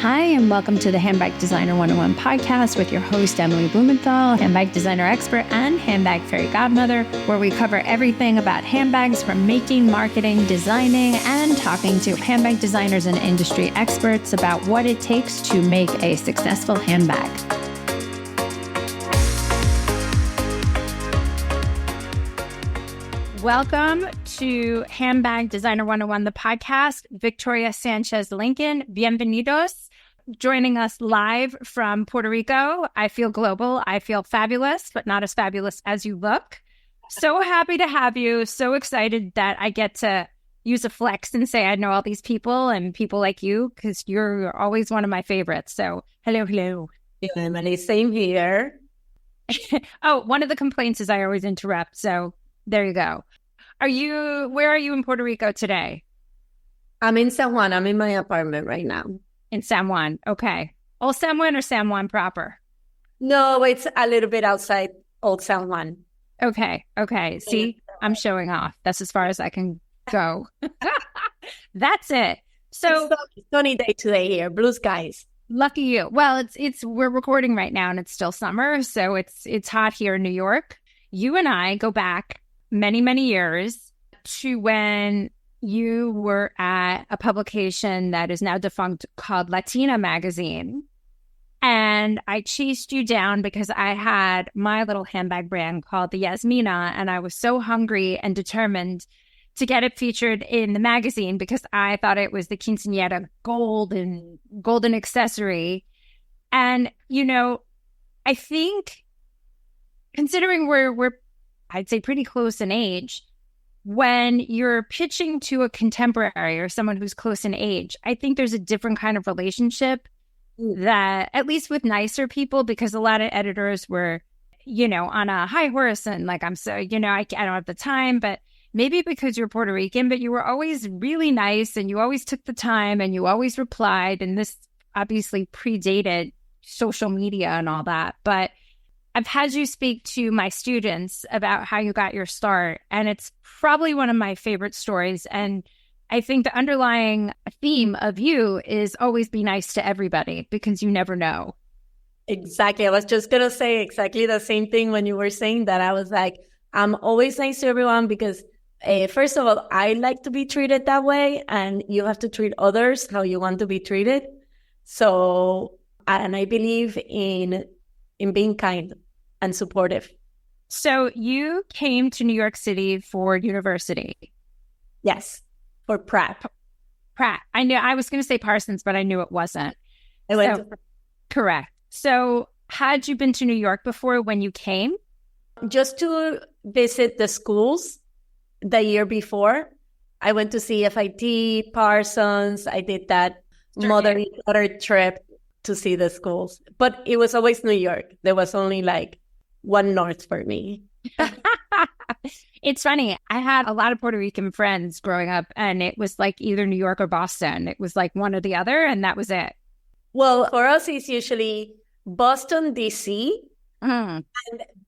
Hi, and welcome to the Handbag Designer 101 podcast with your host, Emily Blumenthal, handbag designer expert and handbag fairy godmother, where we cover everything about handbags from making, marketing, designing, and talking to handbag designers and industry experts about what it takes to make a successful handbag. Welcome to Handbag Designer 101, the podcast. Victoria Sanchez Lincoln, bienvenidos. Joining us live from Puerto Rico. I feel global. I feel fabulous, but not as fabulous as you look. So happy to have you. So excited that I get to use a flex and say I know all these people and people like you, because you're always one of my favorites. So hello. Emily, same here. Oh, one of the complaints is I always interrupt. So there you go. Where are you in Puerto Rico today? I'm in San Juan. I'm in my apartment right now. In San Juan. Okay. Old San Juan or San Juan proper? No, it's a little bit outside Old San Juan. Okay. See, I'm showing off. That's as far as I can go. That's it. So it's sunny day today here. Blue skies. Lucky you. Well, we're recording right now and it's still summer. So it's hot here in New York. You and I go back many, many years to when you were at a publication that is now defunct called Latina Magazine. And I chased you down because I had my little handbag brand called the Yasmina, and I was so hungry and determined to get it featured in the magazine because I thought it was the quinceañera golden accessory. And, I think considering we're I'd say pretty close in age, when you're pitching to a contemporary or someone who's close in age, I think there's a different kind of relationship that, at least with nicer people, because a lot of editors were, on a high horse and like, I'm so, I don't have the time, but maybe because you're Puerto Rican, but you were always really nice and you always took the time and you always replied. And this obviously predated social media and all that, but I've had you speak to my students about how you got your start, and it's probably one of my favorite stories. And I think the underlying theme of you is always be nice to everybody because you never know. Exactly. I was just going to say exactly the same thing when you were saying that. I was like, I'm always nice to everyone because first of all, I like to be treated that way, and you have to treat others how you want to be treated. So, and I believe in being kind and supportive. So you came to New York City for university? Yes, for Pratt. I knew I was going to say Parsons, but I knew it wasn't. I went to correct. So had you been to New York before when you came? Just to visit the schools the year before. I went to see FIT, Parsons. I did that mother-daughter trip to see the schools. But it was always New York. There was only like one north for me. It's funny. I had a lot of Puerto Rican friends growing up, and it was like either New York or Boston. It was like one or the other, and that was it. Well, for us, it's usually Boston, D.C., and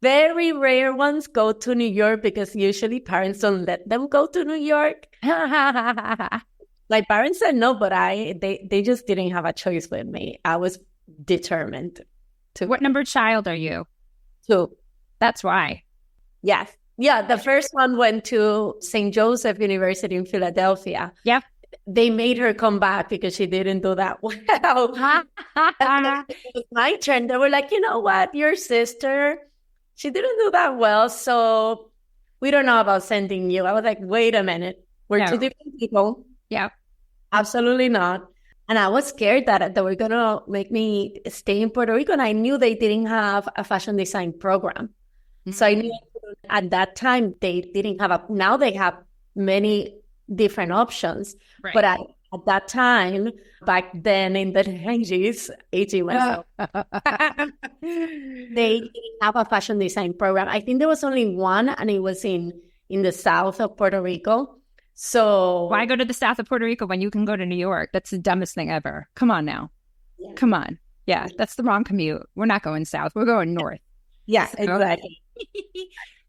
very rare ones go to New York because usually parents don't let them go to New York. My parents said no, but they just didn't have a choice with me. I was determined to. What number child are you? 2. That's why. Yes. Yeah, the first one went to St. Joseph University in Philadelphia. Yeah. They made her come back because she didn't do that well. It was my turn. They were like, you know what? Your sister, she didn't do that well, so we don't know about sending you. I was like, wait a minute. We're 2 different people. Yeah. Absolutely not. And I was scared that they were going to make me stay in Puerto Rico. And I knew they didn't have a fashion design program. Mm-hmm. So I knew at that time they didn't have now they have many different options. Right. But at that time, back then in the 90s, 80 myself, they didn't have a fashion design program. I think there was only one, and it was in the south of Puerto Rico. So why go to the south of Puerto Rico when you can go to New York? That's the dumbest thing ever. Come on now. Yeah. Come on. Yeah, that's the wrong commute. We're not going south. We're going north. Yeah, exactly.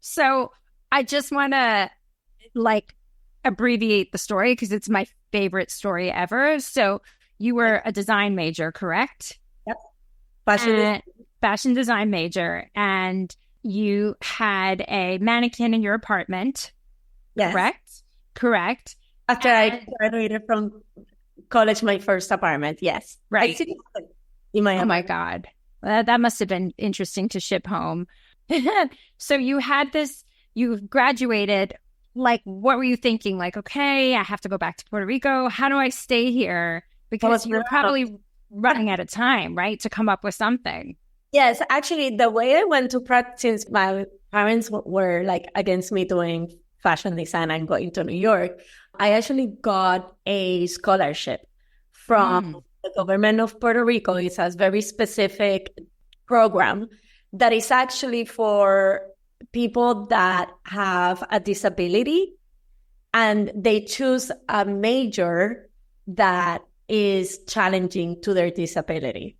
So I just want to abbreviate the story because it's my favorite story ever. So You were a design major, correct? Yep. Fashion design major. And you had a mannequin in your apartment. Yes. Correct. After I graduated from college, my first apartment. Yes. Right. In my oh my God. That must have been interesting to ship home. So you had this, you graduated. Like, what were you thinking? Like, okay, I have to go back to Puerto Rico. How do I stay here? Because you're probably running out of time, right? To come up with something. Yes. Actually, the way I went to practice, since my parents were like against me doing fashion design and going to New York, I actually got a scholarship from the government of Puerto Rico. It's a very specific program that is actually for people that have a disability, and they choose a major that is challenging to their disability.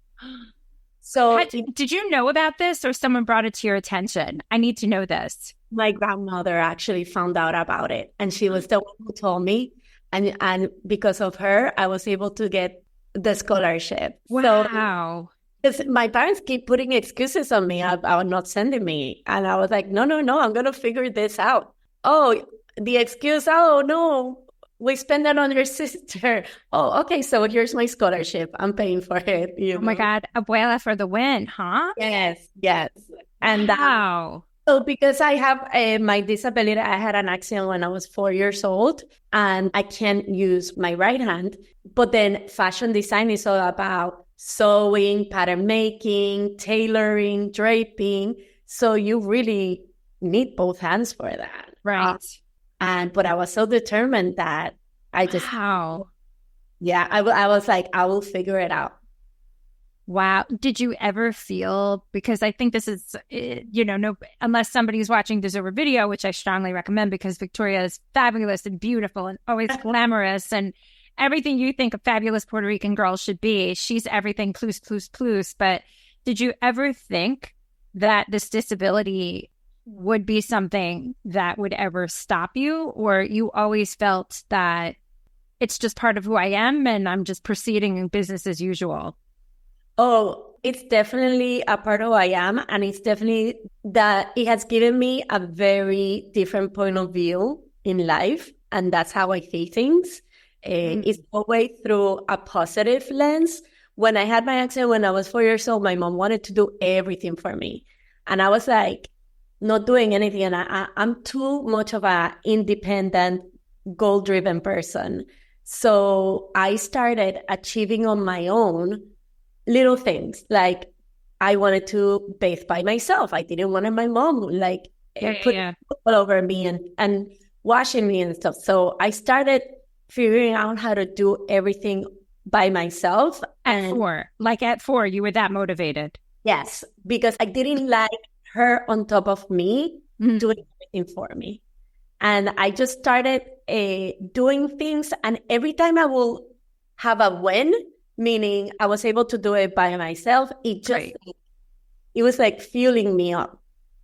So did you know about this, or someone brought it to your attention? I need to know this. My grandmother actually found out about it, and she was the one who told me. And because of her, I was able to get the scholarship. Wow. Because my parents keep putting excuses on me about not sending me. And I was like, no, I'm going to figure this out. Oh, the excuse, oh, no, we spend it on your sister. Oh, okay, so here's my scholarship. I'm paying for it. Oh my God, abuela for the win, huh? Yes. And wow. So because I have my disability, I had an accident when I was 4 years old, and I can't use my right hand. But then fashion design is all about sewing, pattern making, tailoring, draping. So you really need both hands for that. Right. But I was so determined that I just, wow. Yeah, I was like, I will figure it out. Wow. Did you ever feel, because I think this is, no, unless somebody's watching this over video, which I strongly recommend, because Victoria is fabulous and beautiful and always glamorous and everything you think a fabulous Puerto Rican girl should be. She's everything plus, plus, plus. But did you ever think that this disability would be something that would ever stop you? Or you always felt that it's just part of who I am and I'm just proceeding in business as usual? Oh, it's definitely a part of who I am. And it's definitely that it has given me a very different point of view in life. And that's how I see things. It's always through a positive lens. When I had my accident when I was 4 years old, my mom wanted to do everything for me. And I was like, not doing anything. And I'm too much of an independent, goal-driven person. So I started achieving on my own little things. Like I wanted to bathe by myself. I didn't want my mom putting all over me and washing me and stuff. So I started figuring out how to do everything by myself. At four, you were that motivated? Yes, because I didn't like her on top of me doing everything for me. And I just started doing things. And every time I will have a win, meaning I was able to do it by myself, it was like fueling me up.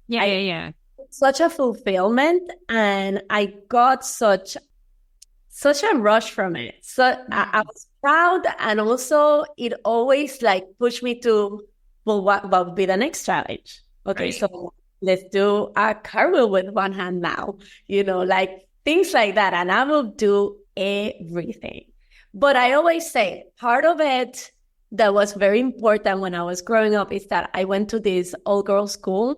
Yeah. Such a fulfillment. And I got such a rush from it. So I was proud. And also it always pushed me to, well, what would be the next challenge? Okay, so let's do a cartwheel with one hand now, things like that. And I will do everything. But I always say part of it that was very important when I was growing up is that I went to this all-girls school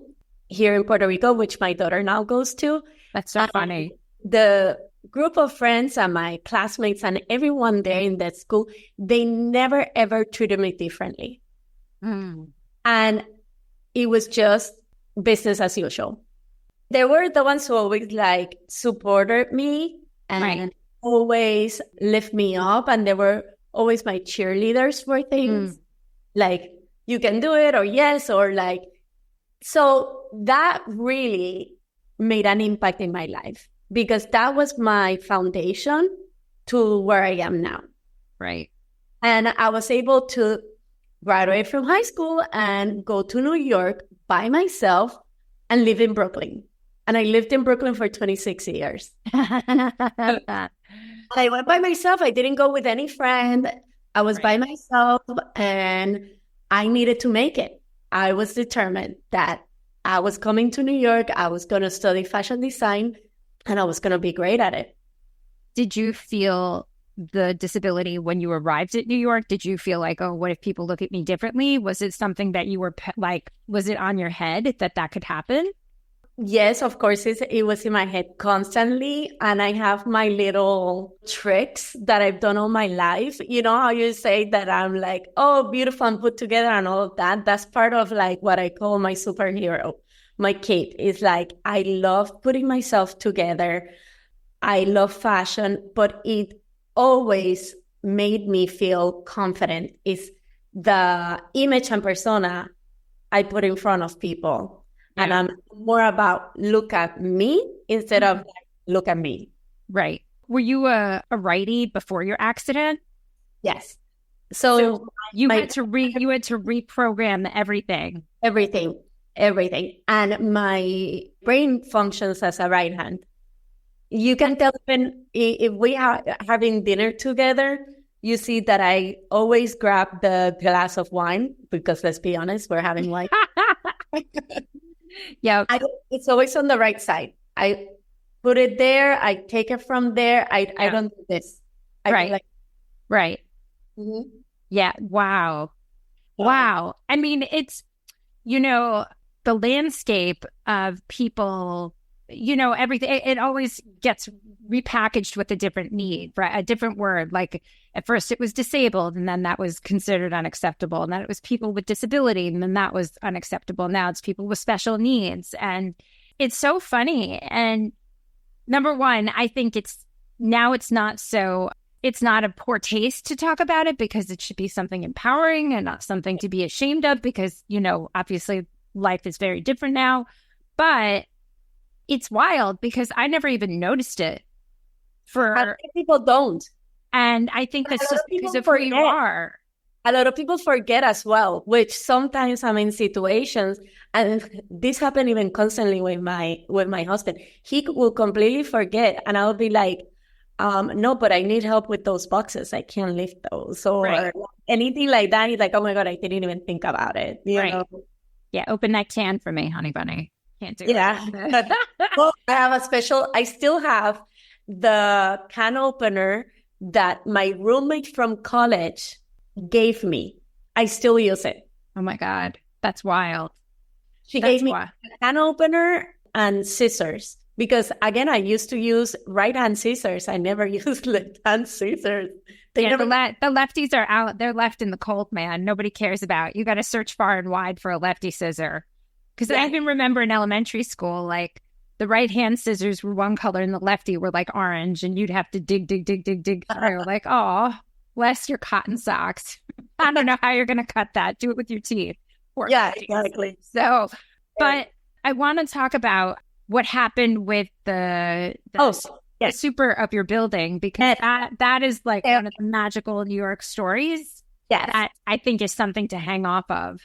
here in Puerto Rico, which my daughter now goes to. That's so funny. The group of friends and my classmates and everyone there in that school, they never, ever treated me differently. And it was just business as usual. They were the ones who always supported me and always lift me up. And they were always my cheerleaders for things. You can do it, or yes, or so that really made an impact in my life, because that was my foundation to where I am now. Right. And I was able to graduate from high school and go to New York by myself and live in Brooklyn. And I lived in Brooklyn for 26 years. I went by myself. I didn't go with any friend. I was by myself and I needed to make it. I was determined that I was coming to New York. I was going to study fashion design and I was going to be great at it. Did you feel the disability when you arrived at New York? Did you feel like, oh, what if people look at me differently? Was it something that you were like, was it on your head that could happen? Yes, of course, it was in my head constantly. And I have my little tricks that I've done all my life. You know how you say that I'm like, oh, beautiful and put together and all of that? That's part of like what I call my superhero. My cape is like, I love putting myself together. I love fashion, but it always made me feel confident. It's the image and persona I put in front of people. Yeah. And I'm more about look at me instead of like, look at me. Right. Were you a righty before your accident? Yes. So you had to reprogram everything. Everything. And my brain functions as a right hand. You can tell if we are having dinner together, you see that I always grab the glass of wine because let's be honest, we're having wine. Yeah, it's always on the right side. I put it there. I take it from there. I don't do this. Right. Mm-hmm. Yeah. Wow. I mean, it's, the landscape of people, everything, it always gets repackaged with a different need, right? A different word. Like at first it was disabled and then that was considered unacceptable. And then it was people with disability and then that was unacceptable. Now it's people with special needs. And it's so funny. And number one, I think it's not a poor taste to talk about it because it should be something empowering and not something to be ashamed of because, obviously life is very different now. But it's wild because I never even noticed it. People don't. And I think that's just because of who you are. A lot of people forget as well, which sometimes I'm in situations, and this happened even constantly with my husband. He will completely forget, and I'll be like, no, but I need help with those boxes. I can't lift those or anything like that. He's like, oh my God, I didn't even think about it. You know? Yeah, open that can for me, honey bunny. Can't do it. Well, I still have the can opener that my roommate from college gave me. I still use it. Oh my God. That's wild. She gave me a can opener and scissors because again, I used to use right hand scissors. I never used left hand scissors. The lefties are out. They're left in the cold, man. Nobody cares about. You got to search far and wide for a lefty scissor. Because I even remember in elementary school, like the right hand scissors were one color and the lefty were like orange, and you'd have to dig through. Like, oh, bless your cotton socks. I don't know how you're going to cut that. Do it with your teeth. Exactly. So, but I want to talk about what happened with the super of your building because that is like one of the magical New York stories that I think is something to hang off of.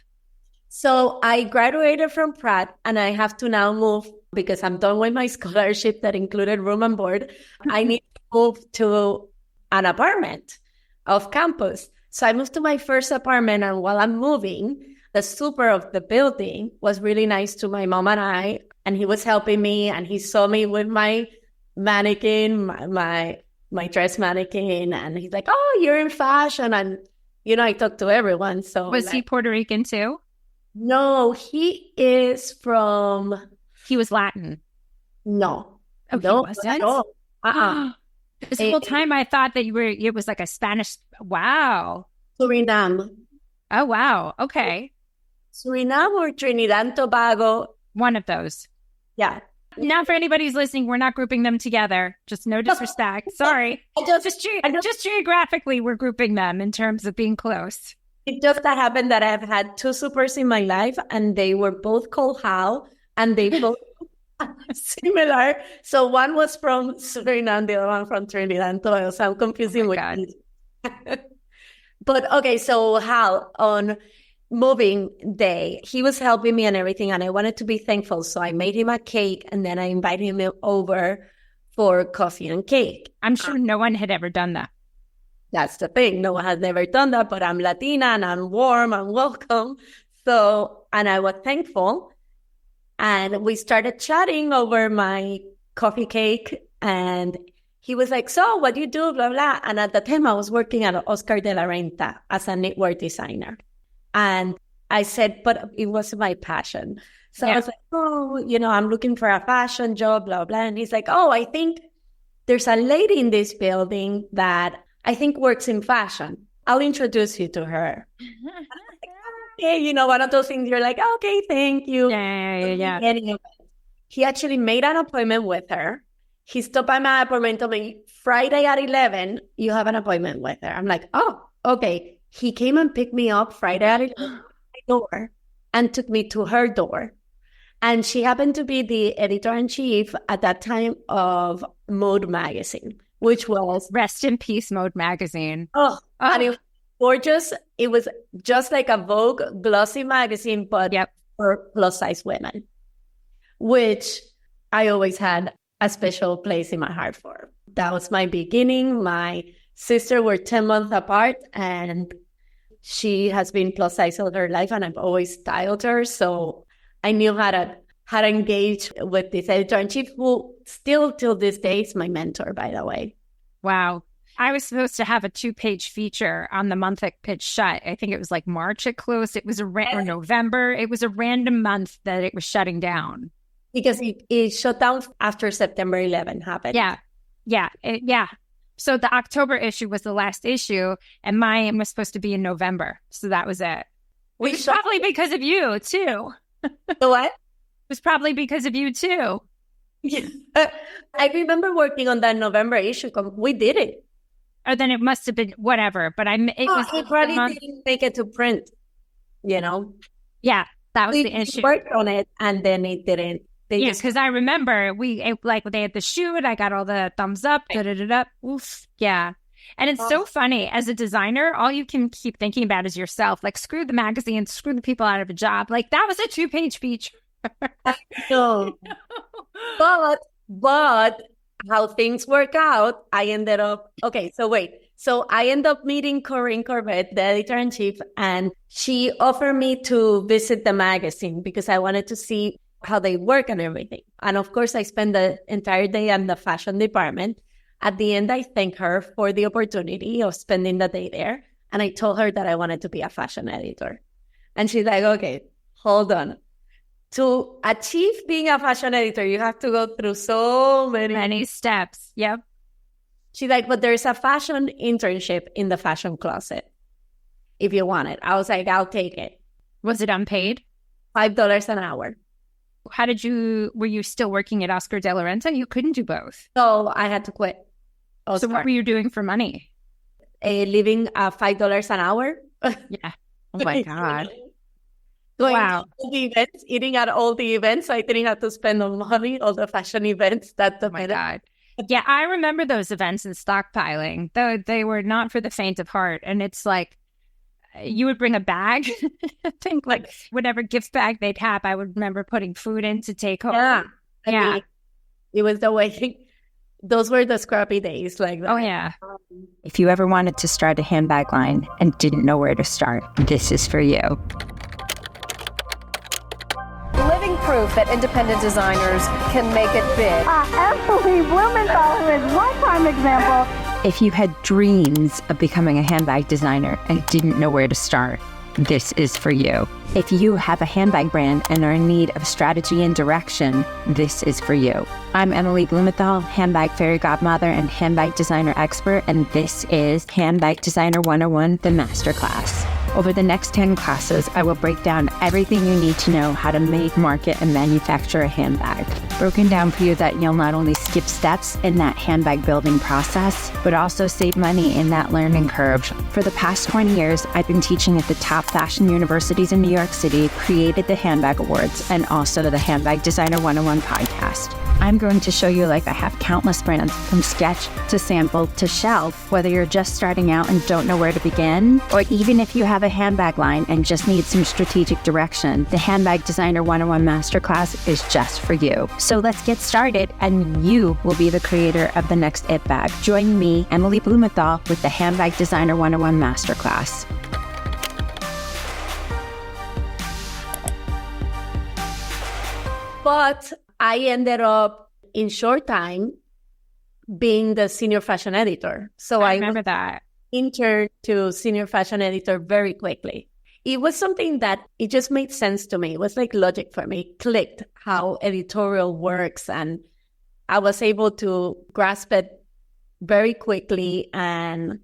So I graduated from Pratt and I have to now move because I'm done with my scholarship that included room and board. I need to move to an apartment off campus. So I moved to my first apartment, and while I'm moving, the super of the building was really nice to my mom and I, and he was helping me and he saw me with my mannequin, my dress mannequin, and he's like, oh, you're in fashion. And, I talk to everyone. So was he Puerto Rican too? No, he is from... He was Latin. No. Oh, no, he wasn't? No. This whole time I thought that it was like a Spanish... Wow. Suriname. Oh, wow. Okay. Suriname or Trinidad and Tobago. One of those. Yeah. Not for anybody who's listening, we're not grouping them together. Just no disrespect. Sorry. Just geographically, we're grouping them in terms of being close. It just happened that I've had two supers in my life, and they were both called Hal, and they both similar. So one was from Suriname, the other one from Trinidad and Tobago. So I'm confusing with you. But okay, so Hal, on moving day, he was helping me and everything, and I wanted to be thankful. So I made him a cake, and then I invited him over for coffee and cake. I'm sure no one had ever done that. that's the thing. No one has never done that, but I'm Latina and I'm warm and welcome. So, and I was thankful. And we started chatting over my coffee cake. And he was like, so what do you do? Blah, blah. And at the time I was working at Oscar de la Renta as a knitwear designer. And I said, but it was my passion. So I was like, oh, I'm looking for a fashion job, blah, blah. And he's like, oh, I think there's a lady in this building that I think works in fashion. I'll introduce you to her. Okay, one of those things you're like, okay, thank you. Yeah. Anyway, he actually made an appointment with her. He stopped by my appointment, told me, Friday at 11, you have an appointment with her. I'm like, oh, okay. He came and picked me up Friday at 11 at my door and took me to her door. And she happened to be the editor-in-chief at that time of Mode magazine, which was... Rest in peace, Mode magazine. And it was gorgeous. It was just like a Vogue glossy magazine, but for plus-size women, which I always had a special place in my heart for. That was my beginning. My sister were 10 months apart, and she has been plus-size all her life, and I've always styled her, so I knew how to engage with this editor-in-chief, who still till this day is my mentor, by the way. Wow. I was supposed to have a 2-page feature on the month it pitched shut. I think it was like March it closed. It was or November. It was a random month that it was shutting down. Because it shut down after September 11 happened. Yeah. So the October issue was the last issue, and mine was supposed to be in November. So that was it. It was probably because of you, too. The what? It was probably because of you, too. Yeah. I remember working on that November issue. We did it. Or then it must have been whatever. But it probably didn't make it to print, Yeah, that was the issue. We worked on it, and then it didn't. Because I remember they had the shoot. I got all the thumbs up. Oof. Yeah. And it's so funny. As a designer, all you can keep thinking about is yourself. Like, screw the magazine, screw the people out of a job. Like, that was a 2-page feature. No. But how things work out, I ended up... Okay, so wait. So I ended up meeting Corinne Corbett, the editor-in-chief, and she offered me to visit the magazine because I wanted to see how they work and everything. And of course, I spent the entire day in the fashion department. At the end, I thanked her for the opportunity of spending the day there. And I told her that I wanted to be a fashion editor. And she's like, okay, hold on. To achieve being a fashion editor, you have to go through so many steps. Yep. She's like, but there's a fashion internship in the fashion closet if you want it. I was like, I'll take it. Was it unpaid? $5 an hour. Were you still working at Oscar de la Renta? You couldn't do both. So I had to quit. So what were you doing for money? Living $5 an hour. Yeah. Oh my God. Going to all the events, eating at all the events. I didn't have to spend on money, all the fashion events. Oh my God. Yeah, I remember those events and stockpiling, though they were not for the faint of heart. And it's like, you would bring a bag. I think like whatever gift bag they'd have, I would remember putting food in to take home. Yeah. I mean, it was the way. Those were the scrappy days. Like that. Oh, yeah. If you ever wanted to start a handbag line and didn't know where to start, this is for you. Living proof that independent designers can make it big. Absolutely. Blumenthal is one prime example. If you had dreams of becoming a handbag designer and didn't know where to start, this is for you. If you have a handbag brand and are in need of strategy and direction, this is for you. I'm Emily Blumenthal, handbag fairy godmother and handbag designer expert, and this is Handbag Designer 101, the masterclass. Over the next 10 classes, I will break down everything you need to know how to make, market, and manufacture a handbag. Broken down for you that you'll not only skip steps in that handbag building process, but also save money in that learning curve. For the past 20 years, I've been teaching at the top fashion universities in New York City, created the Handbag Awards, and also the Handbag Designer 101 podcast. I'm going to show you like I have countless brands from sketch to sample to shelf, whether you're just starting out and don't know where to begin, or even if you have a handbag line and just need some strategic direction, the Handbag Designer 101 Masterclass is just for you. So let's get started, and you will be the creator of the next it bag. Join me, Emily Blumenthal, with the Handbag Designer 101 Masterclass. But I ended up in short time being the senior fashion editor. So I remember that. Interned to senior fashion editor very quickly. It was something that it just made sense to me. It was like logic for me. It clicked how editorial works, and I was able to grasp it very quickly, and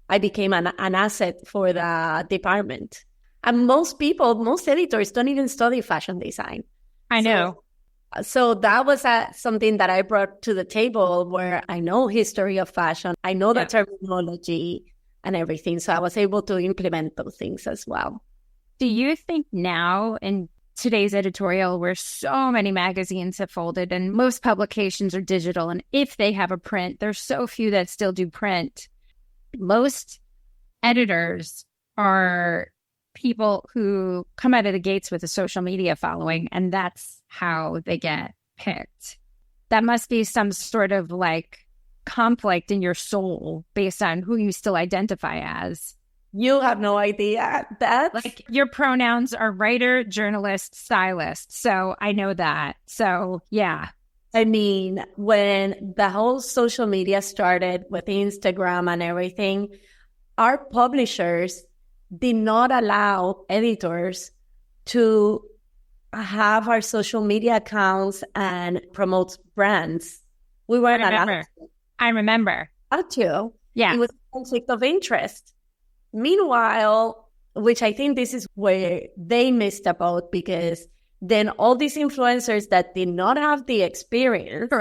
I became an asset for the department. And most editors don't even study fashion design. I know. So that was something that I brought to the table, where I know history of fashion, I know the terminology and everything. So I was able to implement those things as well. Do you think now in today's editorial, where so many magazines have folded and most publications are digital, and if they have a print, there's so few that still do print, most editors are people who come out of the gates with a social media following, and that's how they get picked? That must be some sort of like conflict in your soul based on who you still identify as. You have no idea. That's like your pronouns are writer, journalist, stylist. So I know that. So yeah. I mean, when the whole social media started with Instagram and everything, our publishers did not allow editors to have our social media accounts and promote brands. We weren't allowed. I remember. How to. Yeah. It was a conflict of interest. Meanwhile, which I think this is where they missed a boat, because then all these influencers that did not have the experience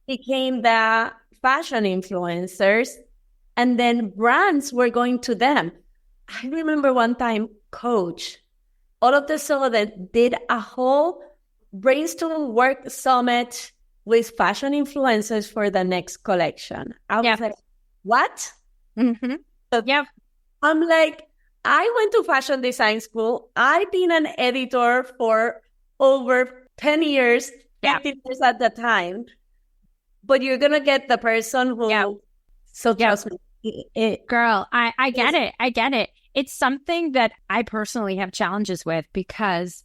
became the fashion influencers, and then brands were going to them. I remember one time Coach, all of the sudden, did a whole brainstorm work summit with fashion influencers for the next collection. I was like, what? Mm-hmm. So I'm like, I went to fashion design school. I've been an editor for over 10 years, 15 years at the time. But you're going to get the person who... So trust me. Girl, I get it. I get it. It's something that I personally have challenges with, because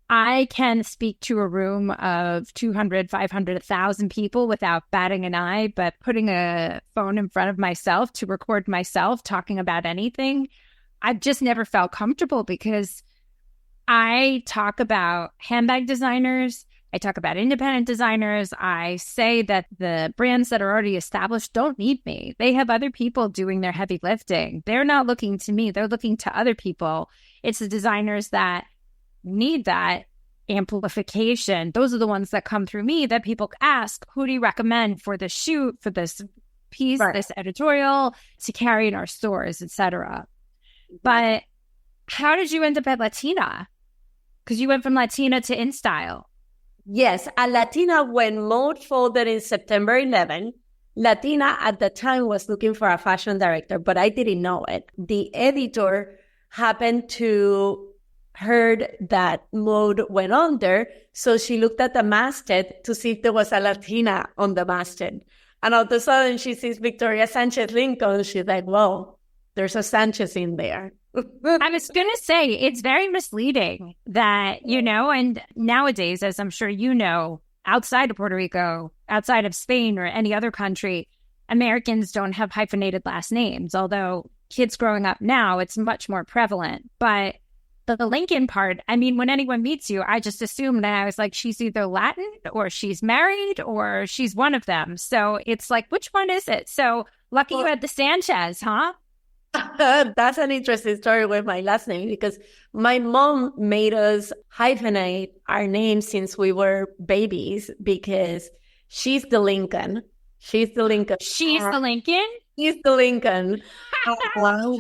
I can speak to a room of 200, 500, 1,000 people without batting an eye, but putting a phone in front of myself to record myself talking about anything, I've just never felt comfortable, because I talk about handbag designers, I talk about independent designers. I say that the brands that are already established don't need me. They have other people doing their heavy lifting. They're not looking to me. They're looking to other people. It's the designers that need that amplification. Those are the ones that come through me, that people ask, who do you recommend for this shoot, for this piece, this editorial, to carry in our stores, etc. But how did you end up at Latina? Because you went from Latina to InStyle. Yes, at Latina, when Mode folded in September 11, Latina at the time was looking for a fashion director, but I didn't know it. The editor happened to heard that Mode went under, so she looked at the masthead to see if there was a Latina on the masthead. And all of a sudden, she sees Victoria Sanchez Lincoln. She's like, whoa, there's a Sanchez in there. I was going to say, it's very misleading that, and nowadays, as I'm sure you know, outside of Puerto Rico, outside of Spain or any other country, Americans don't have hyphenated last names, although kids growing up now, it's much more prevalent. But the Lincoln part, I mean, when anyone meets you, I just assumed that I was like, she's either Latin or she's married or she's one of them. So it's like, which one is it? So lucky you had the Sanchez, huh? That's an interesting story with my last name, because my mom made us hyphenate our names since we were babies, because she's the Lincoln. She's the Lincoln. She's the Lincoln? He's the Lincoln. Wow.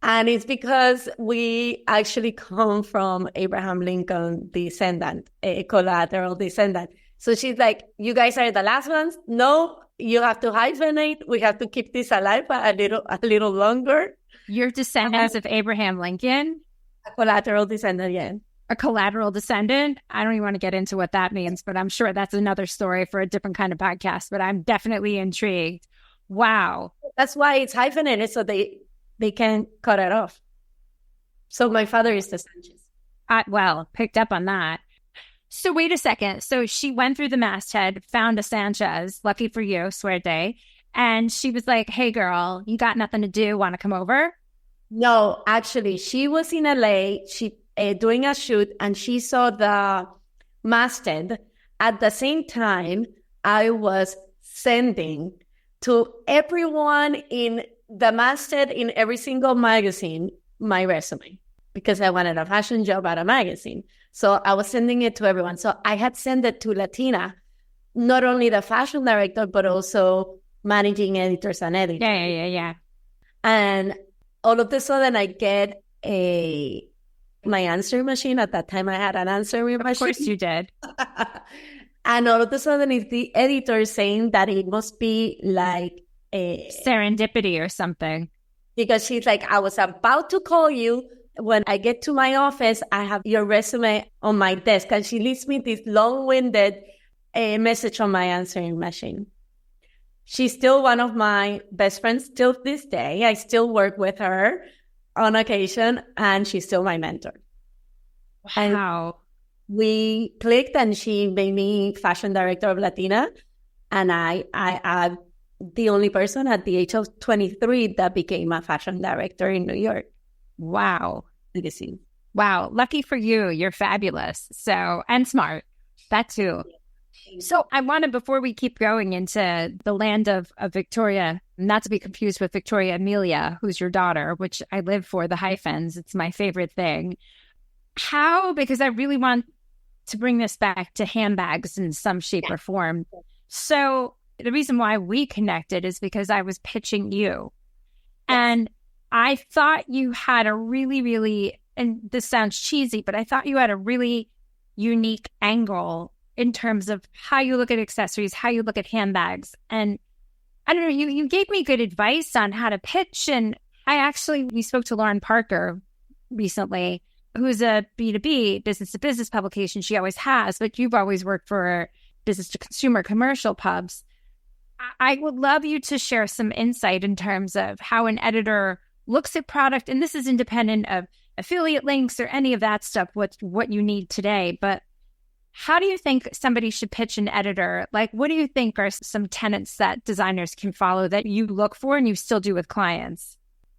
And it's because we actually come from Abraham Lincoln descendant, a collateral descendant. So she's like, you guys are the last ones. No, you have to hyphenate. We have to keep this alive a little longer. You're descendants of Abraham Lincoln? A collateral descendant, yeah. A collateral descendant? I don't even want to get into what that means, but I'm sure that's another story for a different kind of podcast, but I'm definitely intrigued. Wow. That's why it's hyphenated, so they can cut it off. So my father is the Sanchez. Well, picked up on that. So wait a second. So she went through the masthead, found a Sanchez, lucky for you, suerte. And she was like, hey, girl, you got nothing to do. Want to come over? No, actually, she was in LA doing a shoot, and she saw the masthead. At the same time, I was sending to everyone in the masthead in every single magazine my resume, because I wanted a fashion job at a magazine. So I was sending it to everyone. So I had sent it to Latina, not only the fashion director, but also managing editors and editors. Yeah. And all of a sudden I get my answering machine. At that time I had an answering machine. Of course you did. And all of a sudden it's the editor saying that it must be like a serendipity or something. Because she's like, I was about to call you. When I get to my office, I have your resume on my desk. And she leaves me this long-winded message on my answering machine. She's still one of my best friends till this day. I still work with her on occasion, and she's still my mentor. Wow. And we clicked, and she made me fashion director of Latina. And I'm the only person at the age of 23 that became a fashion director in New York. Wow. Legacy. Wow. Lucky for you. You're fabulous. So, and smart. That too. So I want to, before we keep going into the land of Victoria, not to be confused with Victoria Amelia, who's your daughter, which I live for, the hyphens. It's my favorite thing. How, because I really want to bring this back to handbags in some shape or form. So the reason why we connected is because I was pitching you. Yes. And I thought you had a really, really, and this sounds cheesy, but I thought you had a really unique angle in terms of how you look at accessories, how you look at handbags. And I don't know, you gave me good advice on how to pitch. And we spoke to Lauren Parker recently, who's a B2B, business to business publication. She always has, but you've always worked for business to consumer commercial pubs. I would love you to share some insight in terms of how an editor looks at product. And this is independent of affiliate links or any of that stuff, what you need today. But how do you think somebody should pitch an editor? Like, what do you think are some tenets that designers can follow that you look for and you still do with clients?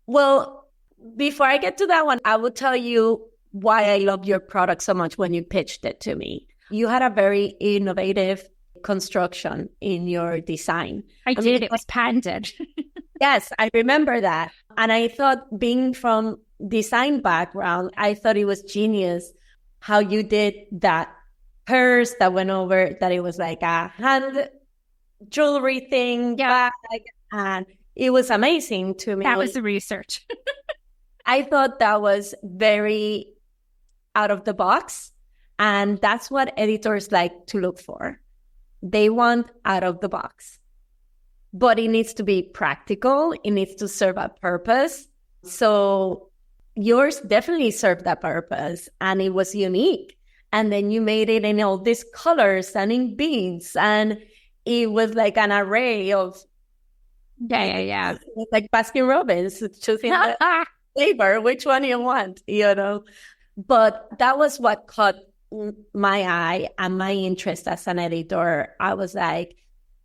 Well, before I get to that one, I will tell you why I love your product so much when you pitched it to me. You had a very innovative construction in your design. I did. It was patented. Yes, I remember that. And I thought, being from design background, I thought it was genius how you did that purse that went over, that it was like a hand jewelry thing, bag, and it was amazing to me. That was the research. I thought that was very out of the box, and that's what editors like to look for. They want out of the box, but it needs to be practical. It needs to serve a purpose. So yours definitely served that purpose, and it was unique. And then you made it in all these colors and in beads, and it was like an array of like Baskin Robbins, choosing the flavor, which one you want, But that was what caught my eye and my interest as an editor. I was like,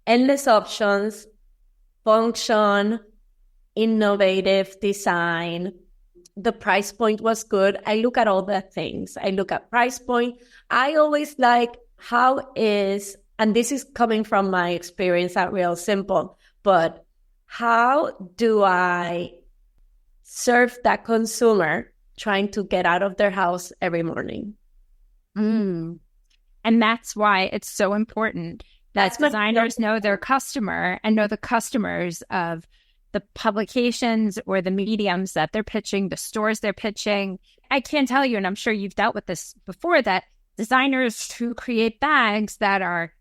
endless options, function, innovative design. The price point was good. I look at all the things. I look at price point. I always like, and this is coming from my experience at Real Simple, but how do I serve that consumer trying to get out of their house every morning? And that's why it's so important that designers know their customer and know the customers of the publications or the mediums that they're pitching, the stores they're pitching. I can't tell you, and I'm sure you've dealt with this before, that designers who create bags that are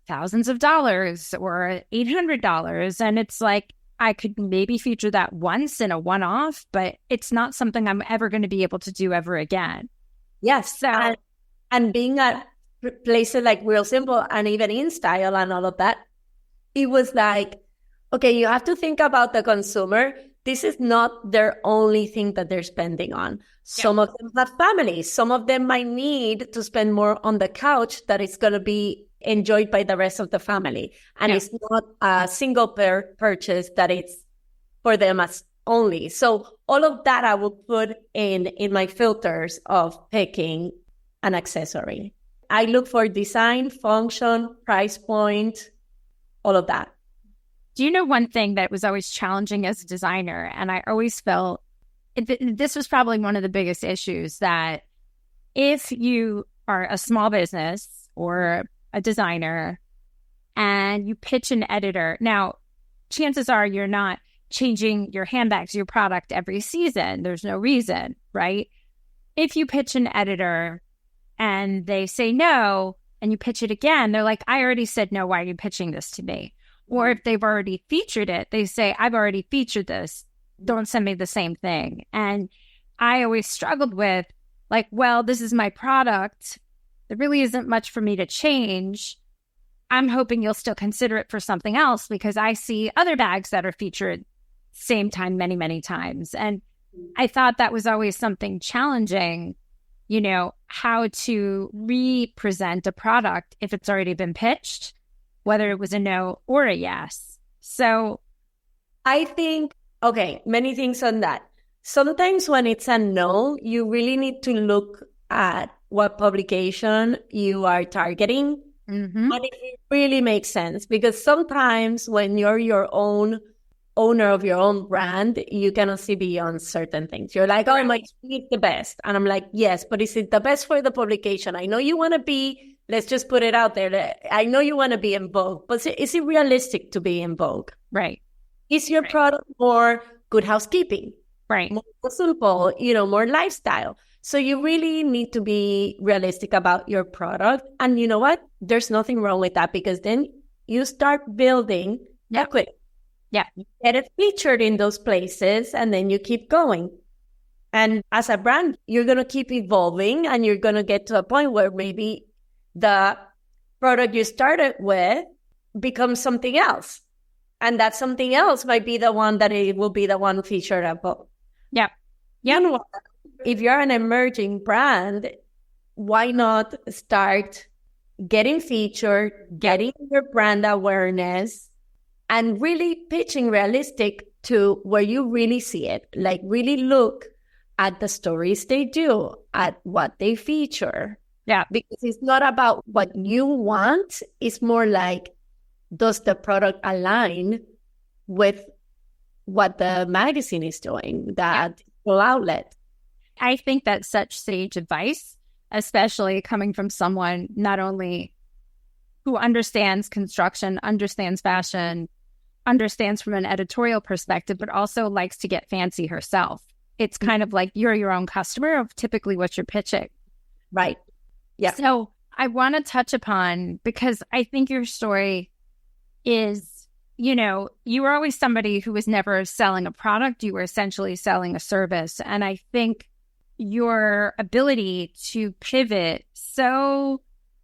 thousands of dollars or $800. And it's like, I could maybe feature that once in a one-off, but it's not something I'm ever going to be able to do ever again. Yes. So, and being at places like Real Simple and even InStyle and all of that, it was like, okay, you have to think about the consumer. This is not their only thing that they're spending on. Some of them have families. Some of them might need to spend more on the couch that is going to be enjoyed by the rest of the family. And it's not a single purchase that it's for them as only. So all of that I will put in my filters of picking an accessory. I look for design, function, price point, all of that. Do you know one thing that was always challenging as a designer? And I always felt this was probably one of the biggest issues, that if you are a small business or a designer and you pitch an editor, now chances are you're not changing your handbags, your product every season. There's no reason, right? If you pitch an editor and they say no and you pitch it again, they're like, I already said no, why are you pitching this to me? Or if they've already featured it, they say, I've already featured this. Don't send me the same thing. And I always struggled with, like, well, this is my product. There really isn't much for me to change. I'm hoping you'll still consider it for something else, because I see other bags that are featured same time many, many times. And I thought that was always something challenging, you know, how to represent a product if it's already been pitched, whether it was a no or a yes. So I think, okay, many things on that. Sometimes when it's a no, you really need to look at what publication you are targeting. And it really makes sense, because sometimes when you're your own owner of your own brand, you cannot see beyond certain things. You're like, oh, my tweet is the best. And I'm like, yes, but is it the best for the publication? I know you want to be, let's just put it out there. I know you want to be in Vogue, but is it realistic to be in Vogue? Right. Is your product more Good Housekeeping? Right. More simple, more lifestyle. So you really need to be realistic about your product. And you know what? There's nothing wrong with that, because then you start building equity. Yeah. You get it featured in those places, and then you keep going. And as a brand, you're going to keep evolving, and you're going to get to a point where maybe the product you started with becomes something else. And that something else might be the one that it will be the one featured above. Yeah. Yeah. You know, if you're an emerging brand, why not start getting featured, getting your brand awareness, and really pitching realistic to where you really see it? Like, really look at the stories they do, at what they feature. Yeah. Because it's not about what you want. It's more like, does the product align with what the magazine is doing, that outlet? I think that's such sage advice, especially coming from someone not only who understands construction, understands fashion, understands from an editorial perspective, but also likes to get fancy herself. It's kind of like you're your own customer of typically what you're pitching. Right. Yeah. So I want to touch upon, because I think your story is, you were always somebody who was never selling a product. You were essentially selling a service. And I think your ability to pivot so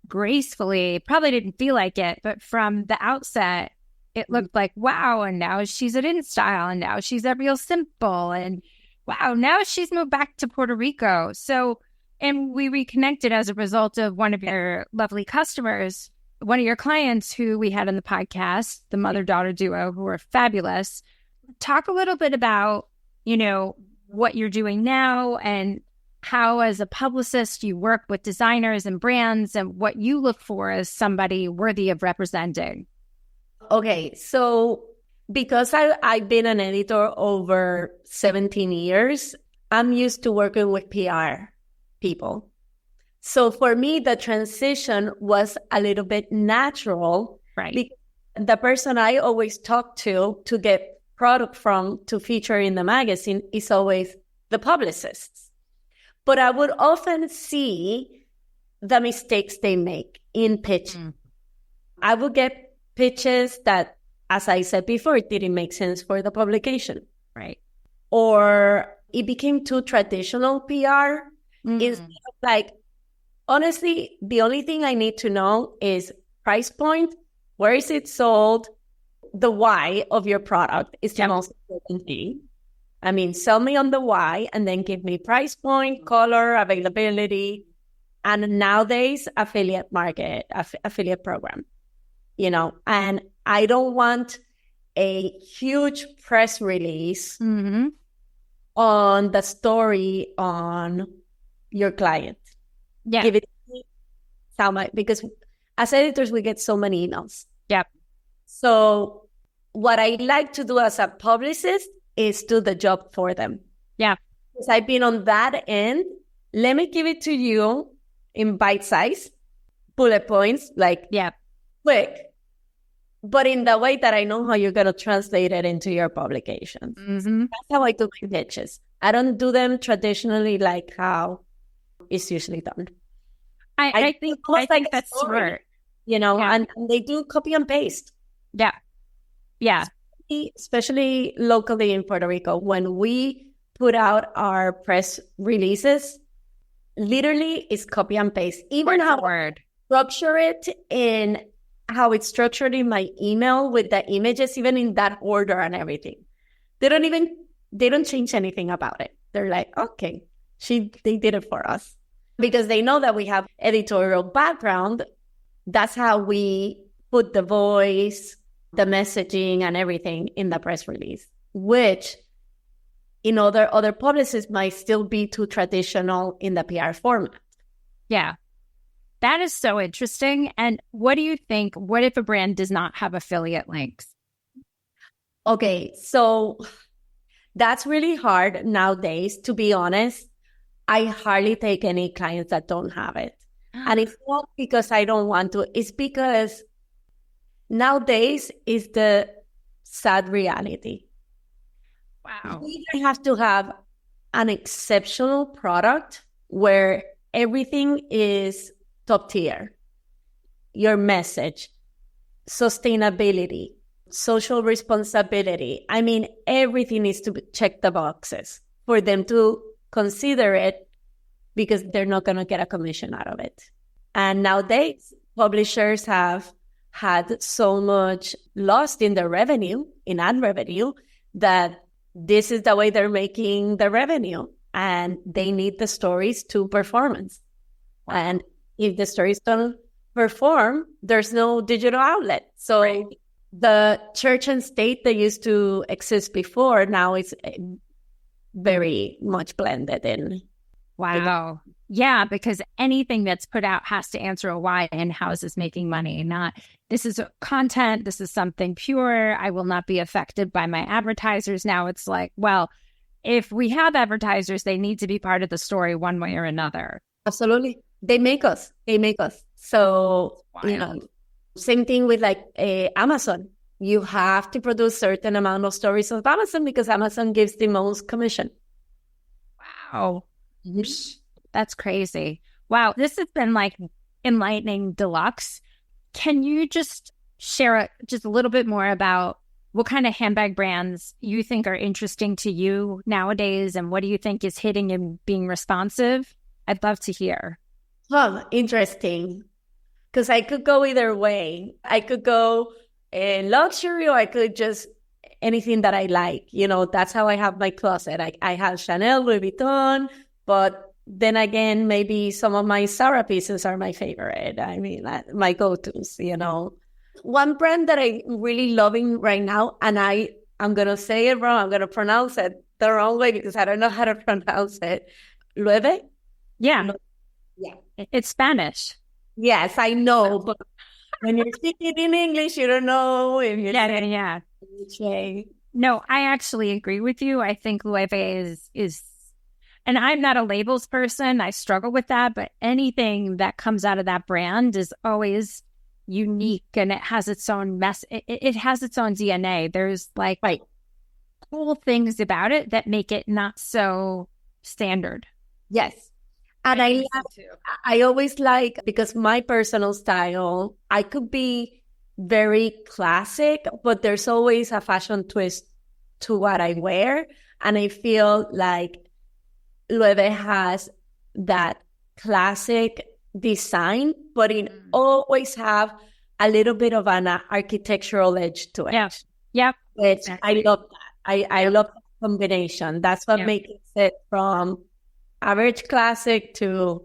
gracefully, probably didn't feel like it, but from the outset, it looked like, wow, and now she's at InStyle, and now she's at Real Simple, and wow, now she's moved back to Puerto Rico. So, and we reconnected as a result of one of your lovely customers, one of your clients who we had on the podcast, the mother-daughter duo, who are fabulous. Talk a little bit about, what you're doing now, and how, as a publicist, you work with designers and brands, and what you look for as somebody worthy of representing. Okay, so because I've been an editor over 17 years, I'm used to working with PR people. So for me, the transition was a little bit natural. Right. Because the person I always talk to get product from to feature in the magazine is always the publicists. But I would often see the mistakes they make in pitching. I would get pitches that, as I said before, it didn't make sense for the publication. Right. Or it became too traditional PR. Instead of like, honestly, the only thing I need to know is price point, where is it sold, the why of your product is the most important thing. I mean, sell me on the why and then give me price point, color, availability, and nowadays affiliate program, and I don't want a huge press release on the story on your client. Yeah. Give it because as editors, we get so many emails. Yep. So what I like to do as a publicist is do the job for them. Yeah. Because I've been on that end. Let me give it to you in bite size, bullet points, like quick, but in the way that I know how you're going to translate it into your publications. That's how I do my pitches. I don't do them traditionally like how it's usually done. I think that's smart. And they do copy and paste. Yeah. Yeah. Especially locally in Puerto Rico, when we put out our press releases, literally it's copy and paste. Even how I structure it in how it's structured in my email with the images, even in that order and everything. They don't change anything about it. They're like, okay, they did it for us. Because they know that we have editorial background. That's how we put the voice, the messaging, and everything in the press release, which in other publicists might still be too traditional in the PR format. Yeah. That is so interesting. And what do you think? What if a brand does not have affiliate links? Okay, so that's really hard nowadays, to be honest. I hardly take any clients that don't have it. And it's not because I don't want to. It's because nowadays is the sad reality. Wow. You either have to have an exceptional product where everything is top tier. Your message, sustainability, social responsibility. I mean, everything needs to check the boxes for them to consider it, because they're not going to get a commission out of it. And nowadays, publishers have had so much lost in their revenue, in ad revenue, that this is the way they're making the revenue. And they need the stories to performance. And if the stories don't perform, there's no digital outlet. So the church and state that used to exist before, now it's very much blended in. Wow. Yeah, because anything that's put out has to answer a why and how is this making money? Not, this is content, this is something pure, I will not be affected by my advertisers. Now it's like, well, if we have advertisers, they need to be part of the story one way or another. Absolutely. They make us. So, same thing with like Amazon. You have to produce certain amount of stories of Amazon because Amazon gives the most commission. Wow. That's crazy. Wow. This has been like enlightening deluxe. Can you just share just a little bit more about what kind of handbag brands you think are interesting to you nowadays, and what do you think is hitting and being responsive? I'd love to hear. Oh, interesting. Because I could go either way. I could go luxury, or I could just anything that I like. That's how I have my closet. I have Chanel, Louis Vuitton, but then again, maybe some of my Zara pieces are my favorite. I mean, my go-tos, One brand that I'm really loving right now, and I'm going to say it wrong. I'm going to pronounce it the wrong way because I don't know how to pronounce it. 𝐉𝐸? Yeah. Yeah. It's Spanish. Yes, I know. But when you're speaking in English, you don't know if you're Yeah. which way. No, I actually agree with you. I think 𝐉𝐸 is, and I'm not a labels person. I struggle with that, but anything that comes out of that brand is always unique, and it has its own it has its own DNA. There's like cool things about it that make it not so standard. Yes. And I always like, because my personal style, I could be very classic, but there's always a fashion twist to what I wear. And I feel like 𝐉𝐸 has that classic design, but it always have a little bit of an architectural edge to it. Yeah. Yep. Which Exactly. I love that. I love that combination. That's what makes it from average classic to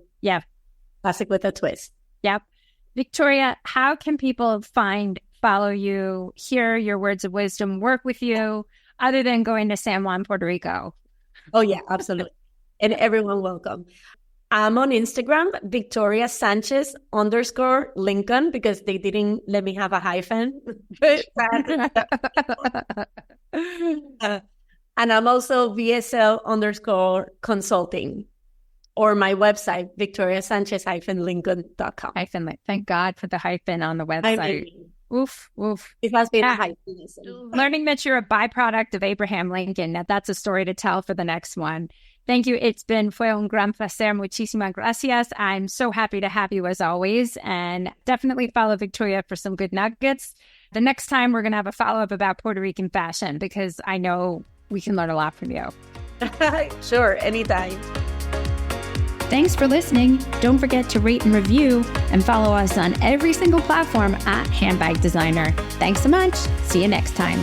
classic with a twist. Yep. Victoria, how can people follow you, hear your words of wisdom, work with you, other than going to San Juan, Puerto Rico? Oh, yeah, absolutely. And everyone welcome. I'm on Instagram, Victoria Sanchez _Lincoln, because they didn't let me have a hyphen. And I'm also VSL _consulting, or my website, victoriasanchez-lincoln.com. Thank God for the hyphen on the website. Oof. It has been a hyphen. Learning that you're a byproduct of Abraham Lincoln. Now that's a story to tell for the next one. Thank you. Fue un gran placer. Muchísimas gracias. I'm so happy to have you as always. And definitely follow Victoria for some good nuggets. The next time we're going to have a follow-up about Puerto Rican fashion, because I know we can learn a lot from you. Sure, anytime. Thanks for listening. Don't forget to rate and review and follow us on every single platform at Handbag Designer. Thanks so much. See you next time.